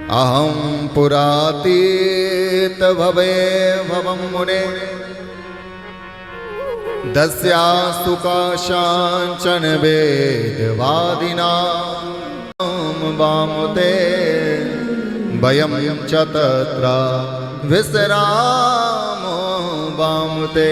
अहं पुरातीत भवे भवं मुने दस्यास्तु काशाञ्चन वेदवादिनां वामुते वयं च तत्र विश्रामो वामुते।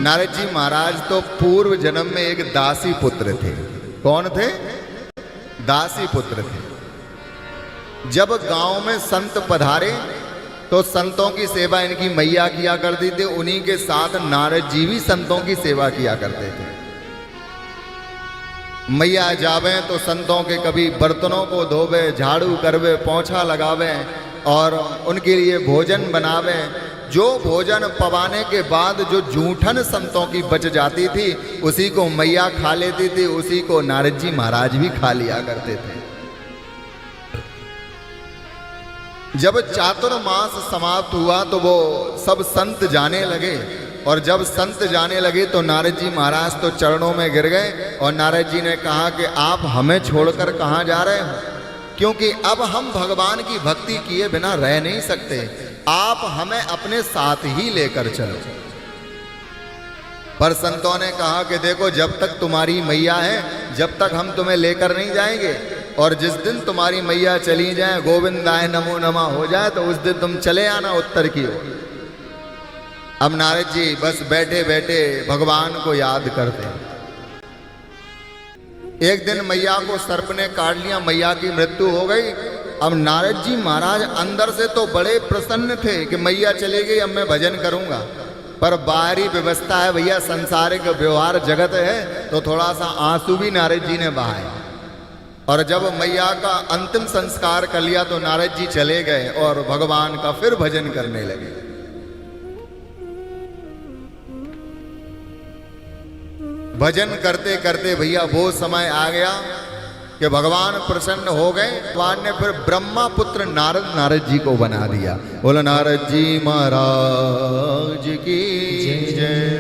नारद जी महाराज तो पूर्व जन्म में एक दासी पुत्र थे। कौन थे? दासी पुत्र थे। जब गांव में संत पधारे तो संतों की सेवा इनकी मैया किया करती थी। उन्हीं के साथ नारद जी भी संतों की सेवा किया करते थे। मैया जावे तो संतों के कभी बर्तनों को धोवे, झाड़ू करवे, पोंछा लगावे और उनके लिए भोजन बनावे। जो भोजन पवाने के बाद जो जूठन संतों की बच जाती थी उसी को मैया खा लेती थी, उसी को नारद जी महाराज भी खा लिया करते थे। जब चातुर्मास समाप्त हुआ तो वो सब संत जाने लगे, और जब संत जाने लगे तो नारद जी महाराज तो चरणों में गिर गए और नारद जी ने कहा कि आप हमें छोड़कर कहाँ जा रहे हो, क्योंकि अब हम भगवान की भक्ति किए बिना रह नहीं सकते, आप हमें अपने साथ ही लेकर चलो। पर संतों ने कहा कि देखो, जब तक तुम्हारी मैया है जब तक हम तुम्हें लेकर नहीं जाएंगे, और जिस दिन तुम्हारी मैया चली जाए, गोविंदाय नमो नमः हो जाए, तो उस दिन तुम चले आना उत्तर की ओर। अब नारद जी बस बैठे बैठे भगवान को याद करते हैं। एक दिन मैया को सर्प ने काट लिया, मैया की मृत्यु हो गई। अब नारद जी महाराज अंदर से तो बड़े प्रसन्न थे कि मैया चली गई, अब मैं भजन करूंगा, पर बाहरी व्यवस्था है भैया, संसारिक व्यवहार जगत है, तो थोड़ा सा आंसू भी नारद जी ने बहाए। और जब मैया का अंतिम संस्कार कर लिया तो नारद जी चले गए और भगवान का फिर भजन करने लगे। भजन करते करते भैया वो समय आ गया कि भगवान प्रसन्न हो गए। भगवान ने फिर ब्रह्मा पुत्र नारद जी को बना दिया। बोलो नारद जी महाराज की जय।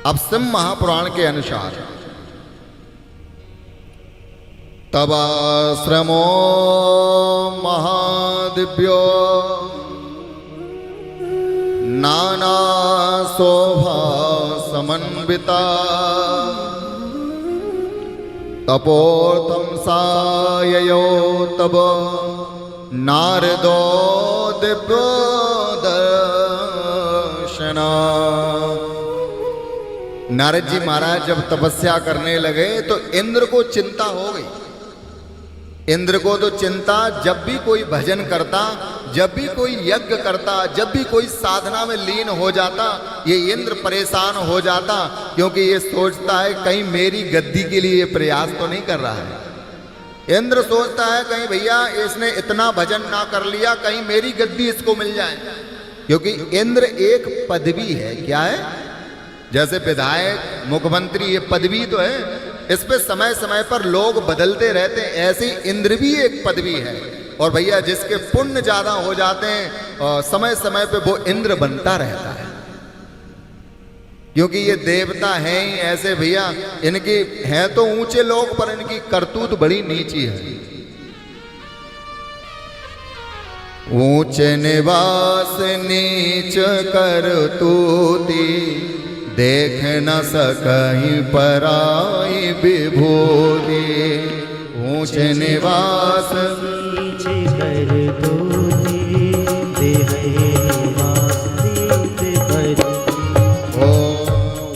अब सिंह महापुराण के अनुसार तवाश्रमो महादिव्यो नाना शोभा समन्विता तपोर्थम साययो तब नारदो दिव्यो दर्शना। नारद जी महाराज जब तपस्या करने लगे तो इंद्र को चिंता हो गई। इंद्र को तो चिंता, जब भी कोई भजन करता, जब भी कोई यज्ञ करता, जब भी कोई साधना में लीन हो जाता, ये इंद्र परेशान हो जाता, क्योंकि ये सोचता है कहीं मेरी गद्दी के लिए ये प्रयास तो नहीं कर रहा है। इंद्र सोचता है कहीं भैया इसने इतना भजन ना कर लिया, कहीं मेरी गद्दी इसको मिल जाए, क्योंकि इंद्र एक पदवी है। क्या है? जैसे विधायक, मुख्यमंत्री, ये पदवी तो है, इस पे समय समय पर लोग बदलते रहते हैं, ऐसी इंद्र भी एक पदवी है। और भैया जिसके पुण्य ज्यादा हो जाते हैं समय समय पे वो इंद्र बनता रहता है, क्योंकि ये देवता हैं ही ऐसे भैया, इनकी हैं तो ऊंचे लोग पर इनकी करतूत बड़ी नीची है। ऊंचे निवास नीच करतूती देख न सकहीं पराई विभूति। ऊंचे निवास नीच करतूती देख निवास नीच करतूती। ओ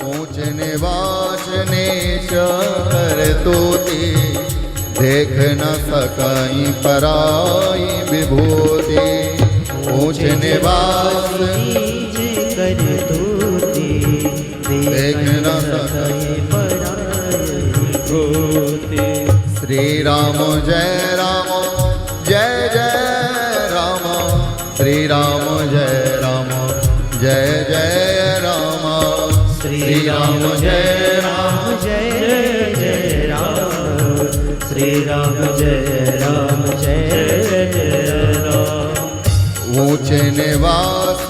ऊंचे निवास नीच करतूती देख न सकहीं पराई विभूति। ऊंचे निवास नीच करतूती देख न सकहीं पराई विभूति। श्री राम जय राम जय जय राम। श्री राम जय राम जय जय राम। श्री राम जय राम जय जय राम। श्री राम जय राम जय जय राम। ऊंचे निवास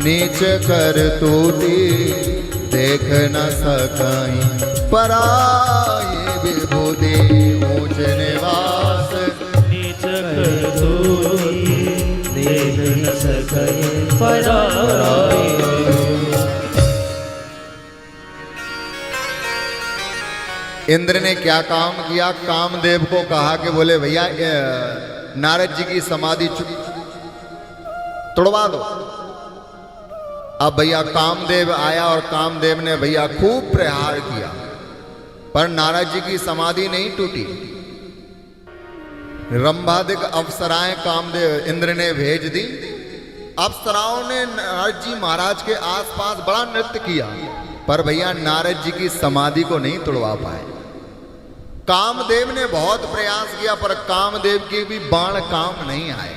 नीच करतूती देख न सकहीं पराई विभूति। इंद्र ने क्या काम किया, कामदेव को कहा कि बोले भैया नारद जी की समाधि तोड़वा दो। अब भैया कामदेव आया और कामदेव ने भैया खूब प्रहार किया, पर नारद जी की समाधि नहीं टूटी। रंभादिक अप्सराएं कामदेव इंद्र ने भेज दी। अप्सराओं ने नारद जी महाराज के आसपास बड़ा नृत्य किया, पर भैया नारद जी की समाधि को नहीं तोड़वा पाए। कामदेव ने बहुत प्रयास किया, पर कामदेव के भी बाण काम नहीं आए।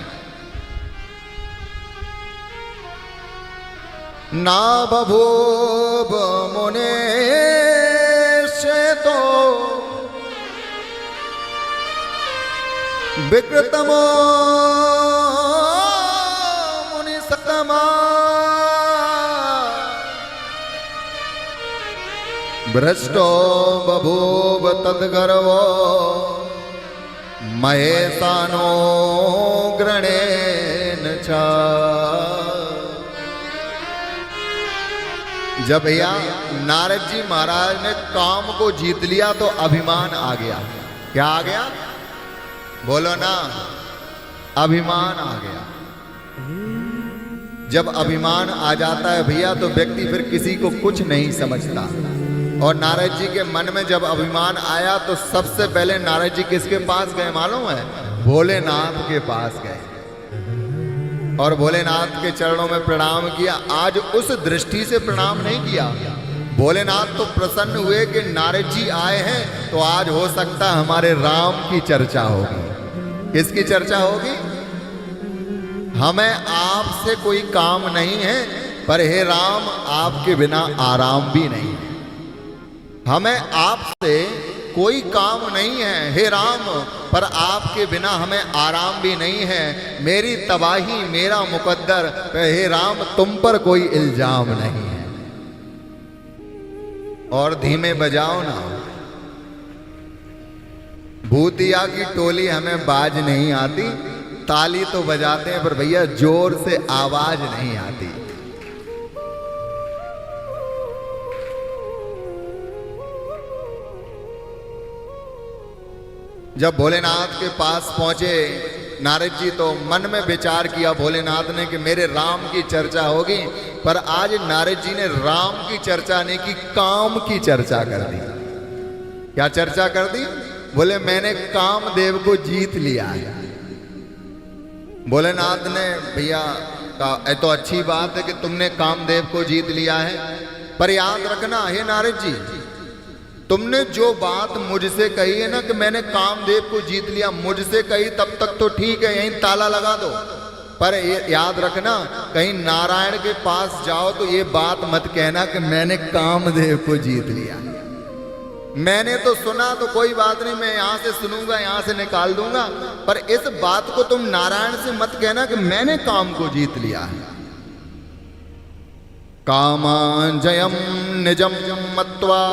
ना बभूव मुने से तो विकृतमो मुनि सकमा, भ्रष्टो बभूव तद्गर्वो महेशानो ग्रणेन च। जब भैया नारद जी महाराज ने काम को जीत लिया तो अभिमान आ गया। क्या आ गया? बोलो ना, अभिमान आ गया। जब अभिमान आ जाता है भैया तो व्यक्ति फिर किसी को कुछ नहीं समझता। और नारद जी के मन में जब अभिमान आया तो सबसे पहले नारद जी किसके पास गए मालूम है? भोलेनाथ के पास गए और भोलेनाथ के चरणों में प्रणाम किया। आज उस दृष्टि से प्रणाम नहीं किया। भोलेनाथ तो प्रसन्न हुए कि नारद जी आए हैं, तो आज हो सकता है हमारे राम की चर्चा होगी। किसकी चर्चा होगी? हमें आपसे कोई काम नहीं है, पर हे राम आपके बिना आराम भी नहीं है। हमें आपसे कोई काम नहीं है हे राम, पर आपके बिना हमें आराम भी नहीं है। मेरी तबाही मेरा मुकद्दर, हे राम तुम पर कोई इल्जाम नहीं है। और धीमे बजाओ ना, भूतिया की टोली हमें बाज नहीं आती। ताली तो बजाते हैं पर भैया जोर से आवाज नहीं आती। जब भोलेनाथ के पास पहुंचे नारद जी तो मन में विचार किया भोलेनाथ ने कि मेरे राम की चर्चा होगी, पर आज नारद जी ने राम की चर्चा नहीं की, काम की चर्चा कर दी। क्या चर्चा कर दी? बोले मैंने कामदेव को जीत लिया है। भोलेनाथ ने भैया कहा तो अच्छी बात है कि तुमने कामदेव को जीत लिया है, पर याद रखना हे नारद जी, तुमने जो बात मुझसे कही है ना कि मैंने कामदेव को जीत लिया, मुझसे कही तब तक तो ठीक है, यहीं ताला लगा दो। पर याद रखना कहीं नारायण के पास जाओ तो ये बात मत कहना कि मैंने कामदेव को जीत लिया। मैंने तो सुना तो कोई बात नहीं, मैं यहां से सुनूंगा, यहां से निकाल दूंगा, पर इस बात को तुम नारायण से मत कहना कि मैंने काम को जीत लिया है। कामांजयम निजम मत्वा,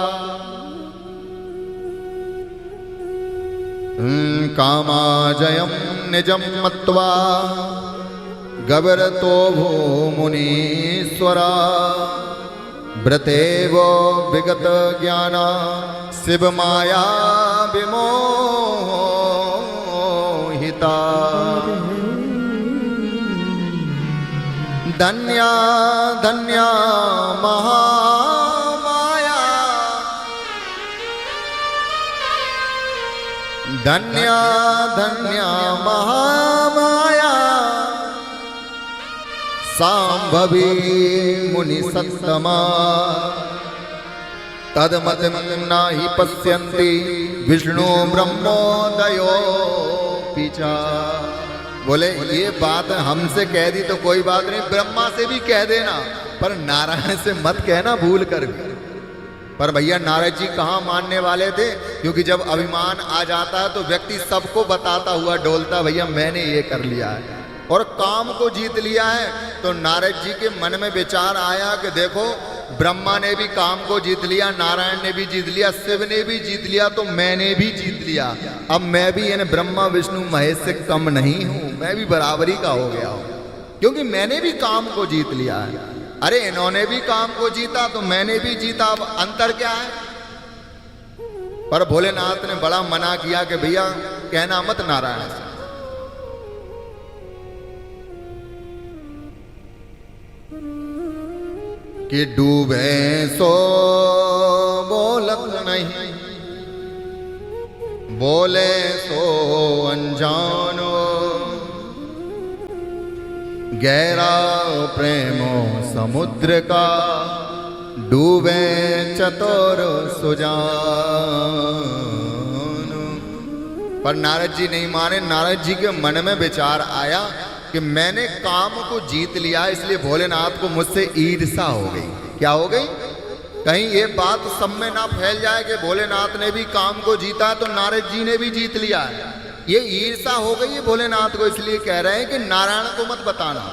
कामाजयम निजम मत्वा गबरतो भो मुनीश्वरा, व्रतेव विगत ज्ञाना शिव माया विमोहिता। धन्या धन्या महामाया, धन्या धन्या महामाया, सांभवी मुनि सत्तमा, तदमतिम नाहि पश्यन्ति विष्णु ब्रह्मोदयो पिचा। बोले ये बात हमसे कह दी तो कोई बात नहीं, ब्रह्मा से भी कह देना, पर नारायण से मत कहना भूल कर भी। पर भैया नारद जी कहाँ मानने वाले थे, क्योंकि जब अभिमान आ जाता है तो व्यक्ति सबको बताता हुआ डोलता भैया मैंने ये कर लिया है और काम को जीत लिया है। तो नारद जी के मन में विचार आया कि देखो ब्रह्मा ने भी काम को जीत लिया, नारायण ने भी जीत लिया, शिव ने भी जीत लिया, तो मैंने भी जीत लिया। अब मैं भी इन ब्रह्मा विष्णु महेश से कम नहीं हूं, मैं भी बराबरी का हो गया हूं, क्योंकि मैंने भी काम को जीत लिया है। अरे इन्होंने भी काम को जीता तो मैंने भी जीता, अब अंतर क्या है? पर भोलेनाथ ने बड़ा मना किया कि भैया कहना मत नारायण से। कि डूबे सो बोलत नहीं, बोले सो अनजानो, गहरा प्रेमो समुद्र का, डूबे चतुर सुजान। पर नारद जी नहीं माने। नारद जी के मन में विचार आया कि मैंने काम को जीत लिया, इसलिए भोलेनाथ को मुझसे ईर्ष्या हो गई। क्या हो गई? कहीं ये बात सब में ना फैल जाए कि भोलेनाथ ने भी काम को जीता तो नारद जी ने भी जीत लिया है। ये ईर्ष्या हो गई है भोलेनाथ को, इसलिए कह रहे हैं कि नारायण को मत बताना।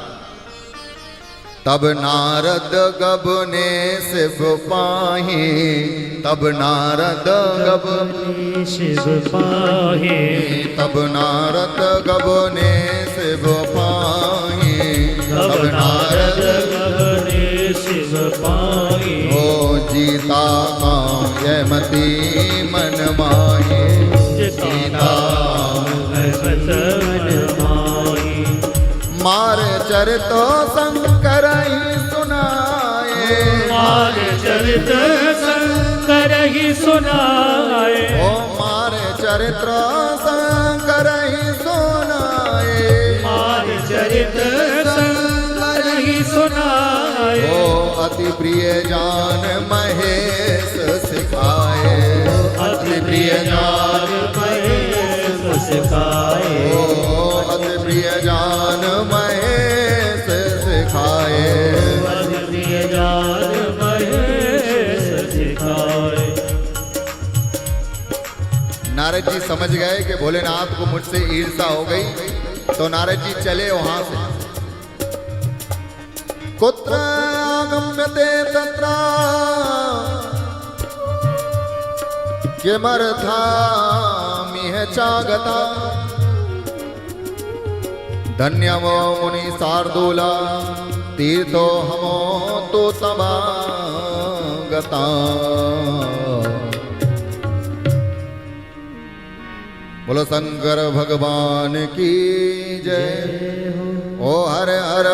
तब नारद गब ने शिव पाहे, तब नारद गब ने शिव पाहे, तब नारद गब ने शिव पाहे, तब नारद गब ने शिव पाहे। ओ जीता कामयमति मन माहे, जीता मन माहे। मार चरितो शंकर ही सुनाए, मार चरित शंकर ही सुनाए। ओ मार चरित्र शंकर ही सुनाए, मार चरित शंकर ही सुनाए। ओ अति प्रिय जान महेश सिखाए, अति प्रिय जान महेश सिखाए। ओ अति प्रिय जान महेश सिखाए, अति प्रिय जान महेश सिखाए। नारद जी समझ गए कि भोलेनाथ को मुझसे ईर्ष्या हो गई, तो नारद जी चले वहां से। कुत्र आगम्यते तत्र किमर्थमिह चागता, धन्यमो मुनि शार्दूला, तीर्थो हमो तो समागता। बोलो शंकर भगवान की जय। ओ हर हर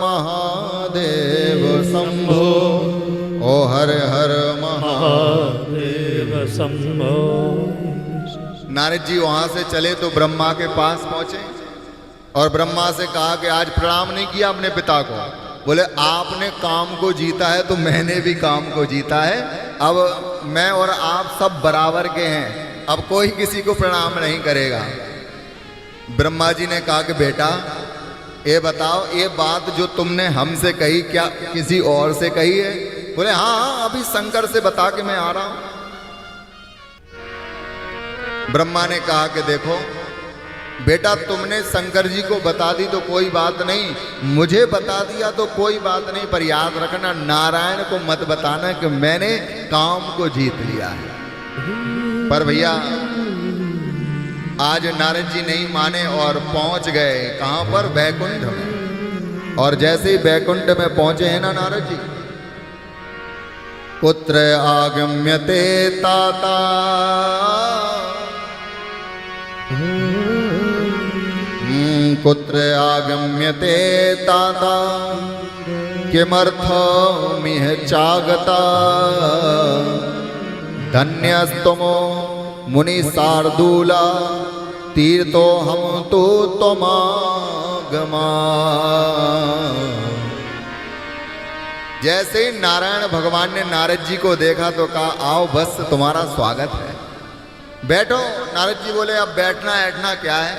महादेव शंभो, ओ हर हर महादेव शंभो। नारद जी वहां से चले तो ब्रह्मा के पास पहुंचे और ब्रह्मा से कहा कि आज प्रणाम नहीं किया अपने पिता को। बोले आपने काम को जीता है तो मैंने भी काम को जीता है, अब मैं और आप सब बराबर के हैं, अब कोई किसी को प्रणाम नहीं करेगा। ब्रह्मा जी ने कहा कि बेटा ये बताओ, ये बात जो तुमने हमसे कही क्या किसी और से कही है? बोले हाँ, अभी शंकर से बता के मैं आ रहा हूं। ब्रह्मा ने कहा कि देखो बेटा, तुमने शंकर जी को बता दी तो कोई बात नहीं, मुझे बता दिया तो कोई बात नहीं, पर याद रखना नारायण को मत बताना कि मैंने काम को जीत लिया है। पर भैया आज नारद जी नहीं माने और पहुंच गए कहां पर? बैकुंठ में। और जैसे ही बैकुंठ में पहुंचे हैं ना नारद जी, कुत्र आगम्यते ताता, कुत्र आगम्यते ताता, किमर्थमिह चागता, धन्यस्तमो मुनि शार्दूला, तीर्थो हम तो तमागमा। जैसे ही नारायण भगवान ने नारद जी को देखा तो कहा आओ बस तुम्हारा स्वागत है, बैठो। नारद जी बोले अब बैठना बैठना क्या है?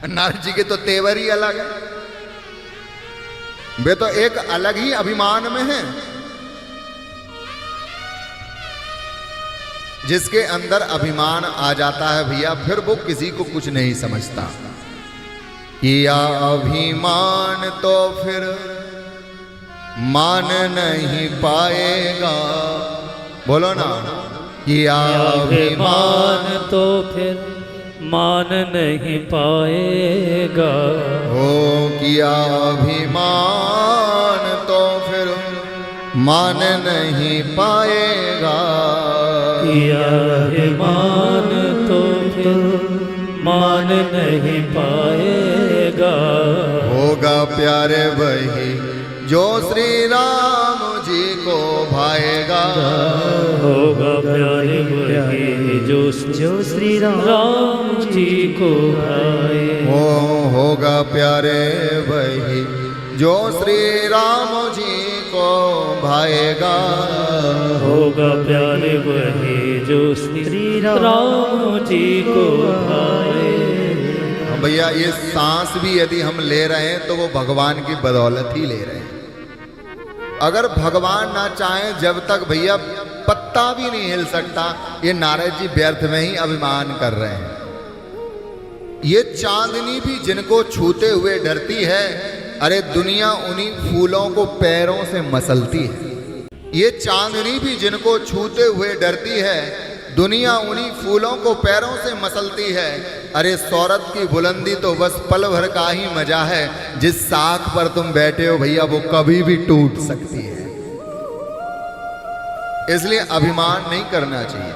नारद जी के तो तेवर ही अलग है, वे तो एक अलग ही अभिमान में हैं। जिसके अंदर अभिमान आ जाता है भैया, फिर वो किसी को कुछ नहीं समझता। किया अभिमान तो फिर मान नहीं पाएगा, बोलो ना। किया अभिमान तो फिर मान नहीं पाएगा, हो किया अभिमान तो फिर मान नहीं पाएगा। किया है मान तो फिर मान नहीं पाएगा। होगा प्यारे वही जो श्री राम जी को भाएगा। होगा प्यारे वही जो श्री राम जी को भाए। होगा प्यारे वही जो श्री राम जी को भाएगा। होगा प्यारे वही जो श्री राम जी को भाए। भैया ये सांस भी यदि हम ले रहे हैं तो वो भगवान की बदौलत ही ले रहे हैं। अगर भगवान ना चाहे जब तक भैया पत्ता भी नहीं हिल सकता, ये नारद जी व्यर्थ में ही अभिमान कर रहे हैं। ये चांदनी भी जिनको छूते हुए डरती है, अरे दुनिया उन्हीं फूलों को पैरों से मसलती है। ये चांदनी भी जिनको छूते हुए डरती है, दुनिया उन्हीं फूलों को पैरों से मसलती है। अरे सौरभ की बुलंदी तो बस पल भर का ही मजा है, जिस साख पर तुम बैठे हो भैया वो कभी भी टूट सकती है। इसलिए अभिमान नहीं करना चाहिए।